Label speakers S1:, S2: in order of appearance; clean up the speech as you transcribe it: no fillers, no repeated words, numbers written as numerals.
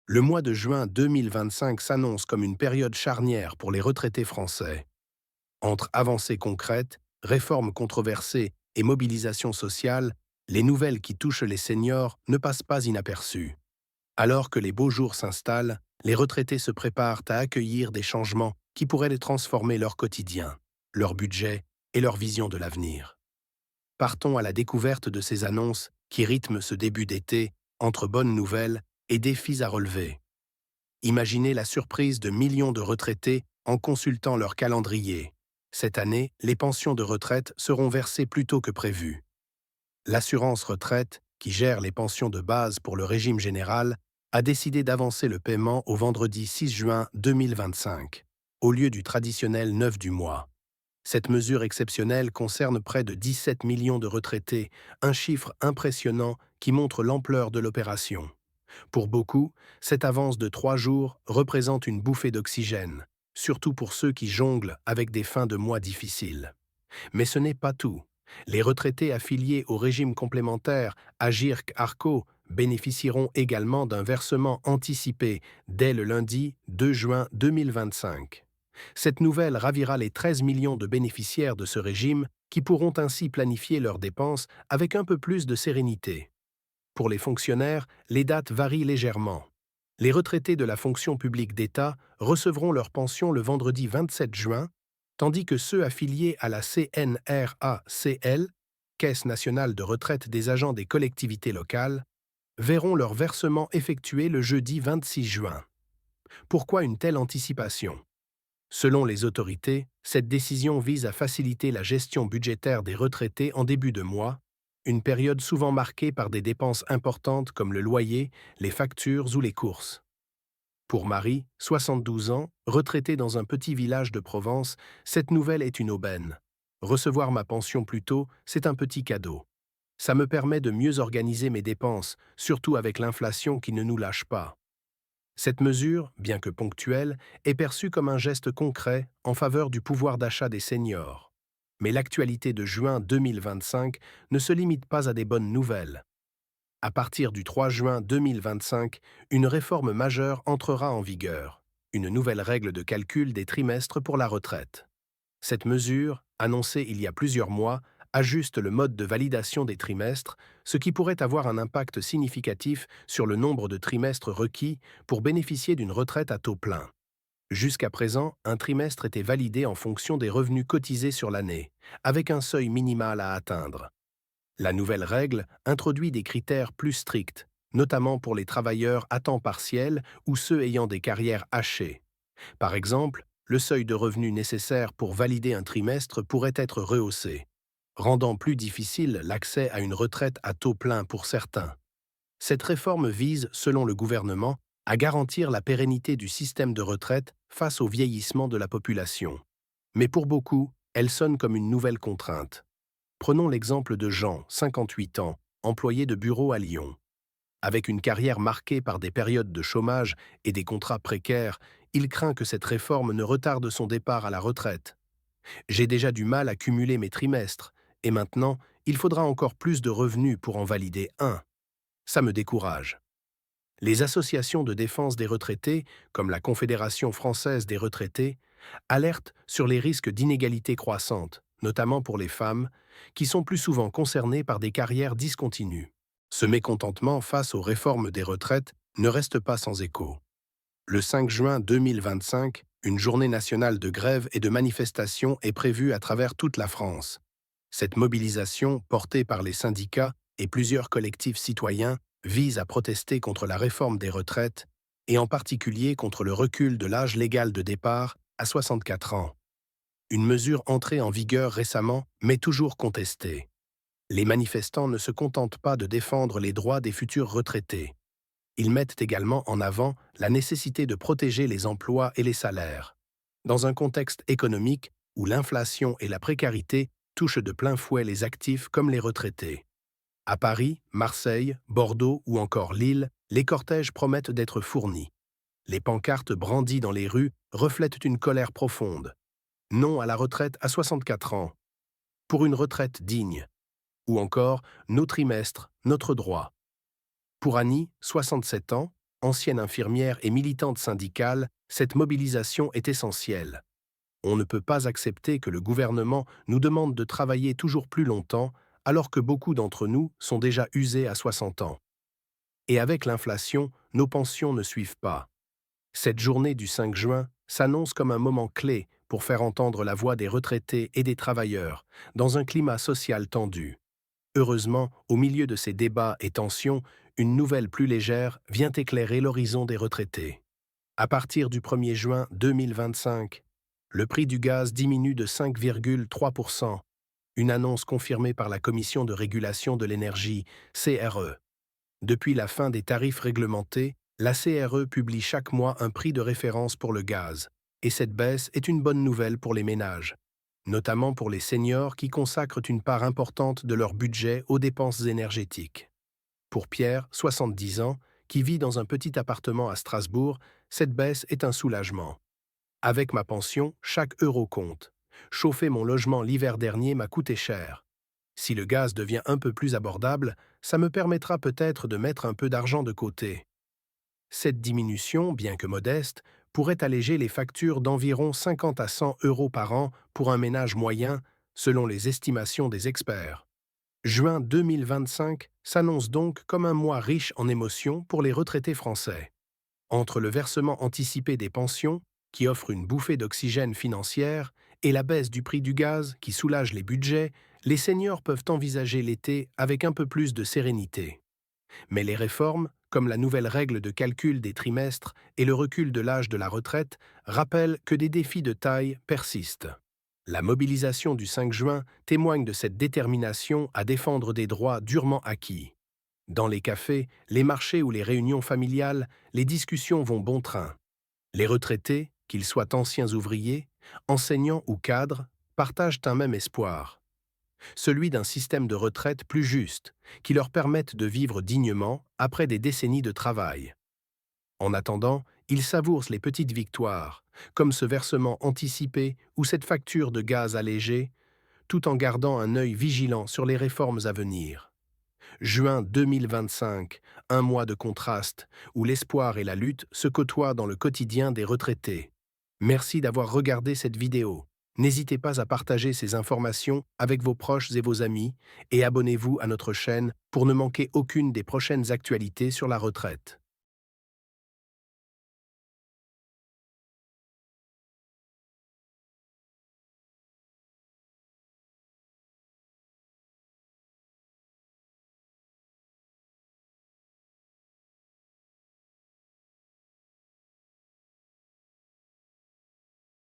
S1: Le mois de juin 2025 s'annonce comme une période charnière pour les retraités français. Entre avancées concrètes, réformes controversées et mobilisation sociale, les nouvelles qui touchent les seniors ne passent pas inaperçues. Alors que les beaux jours s'installent, les retraités se préparent à accueillir des changements qui pourraient les transformer leur quotidien, leur budget et leur vision de l'avenir. Partons à la découverte de ces annonces qui rythment ce début d'été entre bonnes nouvelles et défis à relever. Imaginez la surprise de millions de retraités en consultant leur calendrier. Cette année, les pensions de retraite seront versées plus tôt que prévu. L'assurance retraite, qui gère les pensions de base pour le régime général, a décidé d'avancer le paiement au vendredi 6 juin 2025, au lieu du traditionnel 9 du mois. Cette mesure exceptionnelle concerne près de 17 millions de retraités, un chiffre impressionnant qui montre l'ampleur de l'opération. Pour beaucoup, cette avance de 3 jours représente une bouffée d'oxygène, surtout pour ceux qui jonglent avec des fins de mois difficiles. Mais ce n'est pas tout. Les retraités affiliés au régime complémentaire Agirc-Arrco bénéficieront également d'un versement anticipé dès le lundi 2 juin 2025. Cette nouvelle ravira les 13 millions de bénéficiaires de ce régime qui pourront ainsi planifier leurs dépenses avec un peu plus de sérénité. Pour les fonctionnaires, les dates varient légèrement. Les retraités de la fonction publique d'État recevront leur pension le vendredi 27 juin, tandis que ceux affiliés à la CNRACL, Caisse nationale de retraite des agents des collectivités locales, verront leur versement effectué le jeudi 26 juin. Pourquoi une telle anticipation? Selon les autorités, cette décision vise à faciliter la gestion budgétaire des retraités en début de mois, une période souvent marquée par des dépenses importantes comme le loyer, les factures ou les courses. Pour Marie, 72 ans, retraitée dans un petit village de Provence, cette nouvelle est une aubaine. Recevoir ma pension plus tôt, c'est un petit cadeau. Ça me permet de mieux organiser mes dépenses, surtout avec l'inflation qui ne nous lâche pas. Cette mesure, bien que ponctuelle, est perçue comme un geste concret en faveur du pouvoir d'achat des seniors. Mais l'actualité de juin 2025 ne se limite pas à des bonnes nouvelles. À partir du 3 juin 2025, une réforme majeure entrera en vigueur, une nouvelle règle de calcul des trimestres pour la retraite. Cette mesure, annoncée il y a plusieurs mois, ajuste le mode de validation des trimestres, ce qui pourrait avoir un impact significatif sur le nombre de trimestres requis pour bénéficier d'une retraite à taux plein. Jusqu'à présent, un trimestre était validé en fonction des revenus cotisés sur l'année, avec un seuil minimal à atteindre. La nouvelle règle introduit des critères plus stricts, notamment pour les travailleurs à temps partiel ou ceux ayant des carrières hachées. Par exemple, le seuil de revenus nécessaire pour valider un trimestre pourrait être rehaussé, rendant plus difficile l'accès à une retraite à taux plein pour certains. Cette réforme vise, selon le gouvernement, à garantir la pérennité du système de retraite face au vieillissement de la population. Mais pour beaucoup, elle sonne comme une nouvelle contrainte. Prenons l'exemple de Jean, 58 ans, employé de bureau à Lyon. Avec une carrière marquée par des périodes de chômage et des contrats précaires, il craint que cette réforme ne retarde son départ à la retraite. J'ai déjà du mal à cumuler mes trimestres, et maintenant, il faudra encore plus de revenus pour en valider un. Ça me décourage. Les associations de défense des retraités, comme la Confédération française des retraités, alertent sur les risques d'inégalités croissantes, notamment pour les femmes, qui sont plus souvent concernées par des carrières discontinues. Ce mécontentement face aux réformes des retraites ne reste pas sans écho. Le 5 juin 2025, une journée nationale de grève et de manifestation est prévue à travers toute la France. Cette mobilisation, portée par les syndicats et plusieurs collectifs citoyens, vise à protester contre la réforme des retraites et en particulier contre le recul de l'âge légal de départ à 64 ans. Une mesure entrée en vigueur récemment, mais toujours contestée. Les manifestants ne se contentent pas de défendre les droits des futurs retraités. Ils mettent également en avant la nécessité de protéger les emplois et les salaires. Dans un contexte économique où l'inflation et la précarité touchent de plein fouet les actifs comme les retraités. À Paris, Marseille, Bordeaux ou encore Lille, les cortèges promettent d'être fournis. Les pancartes brandies dans les rues reflètent une colère profonde. Non à la retraite à 64 ans. Pour une retraite digne. Ou encore, nos trimestres, notre droit. Pour Annie, 67 ans, Ancienne infirmière et militante syndicale, cette mobilisation est essentielle. On ne peut pas accepter que le gouvernement nous demande de travailler toujours plus longtemps alors que beaucoup d'entre nous sont déjà usés à 60 ans. Et avec l'inflation, nos pensions ne suivent pas. Cette journée du 5 juin s'annonce comme un moment clé pour faire entendre la voix des retraités et des travailleurs dans un climat social tendu. Heureusement, au milieu de ces débats et tensions, une nouvelle plus légère vient éclairer l'horizon des retraités. À partir du 1er juin 2025, le prix du gaz diminue de 5,3%, une annonce confirmée par la Commission de régulation de l'énergie, CRE. Depuis la fin des tarifs réglementés, la CRE publie chaque mois un prix de référence pour le gaz, et cette baisse est une bonne nouvelle pour les ménages, notamment pour les seniors qui consacrent une part importante de leur budget aux dépenses énergétiques. Pour Pierre, 70 ans, qui vit dans un petit appartement à Strasbourg, cette baisse est un soulagement. Avec ma pension, chaque euro compte. Chauffer mon logement l'hiver dernier m'a coûté cher. Si le gaz devient un peu plus abordable, ça me permettra peut-être de mettre un peu d'argent de côté. Cette diminution, bien que modeste, pourrait alléger les factures d'environ 50 à 100 euros par an pour un ménage moyen, selon les estimations des experts. Juin 2025 s'annonce donc comme un mois riche en émotions pour les retraités français. Entre le versement anticipé des pensions, qui offre une bouffée d'oxygène financière, et la baisse du prix du gaz, qui soulage les budgets, les seniors peuvent envisager l'été avec un peu plus de sérénité. Mais les réformes, comme la nouvelle règle de calcul des trimestres et le recul de l'âge de la retraite, rappellent que des défis de taille persistent. La mobilisation du 5 juin témoigne de cette détermination à défendre des droits durement acquis. Dans les cafés, les marchés ou les réunions familiales, les discussions vont bon train. Les retraités, qu'ils soient anciens ouvriers, enseignants ou cadres, partagent un même espoir, celui d'un système de retraite plus juste, qui leur permette de vivre dignement après des décennies de travail. En attendant, ils savourent les petites victoires, comme ce versement anticipé ou cette facture de gaz allégée, tout en gardant un œil vigilant sur les réformes à venir. Juin 2025, un mois de contraste, où l'espoir et la lutte se côtoient dans le quotidien des retraités. Merci d'avoir regardé cette vidéo. N'hésitez pas à partager ces informations avec vos proches et vos amis, et abonnez-vous à notre chaîne pour ne manquer aucune des prochaines actualités sur la retraite.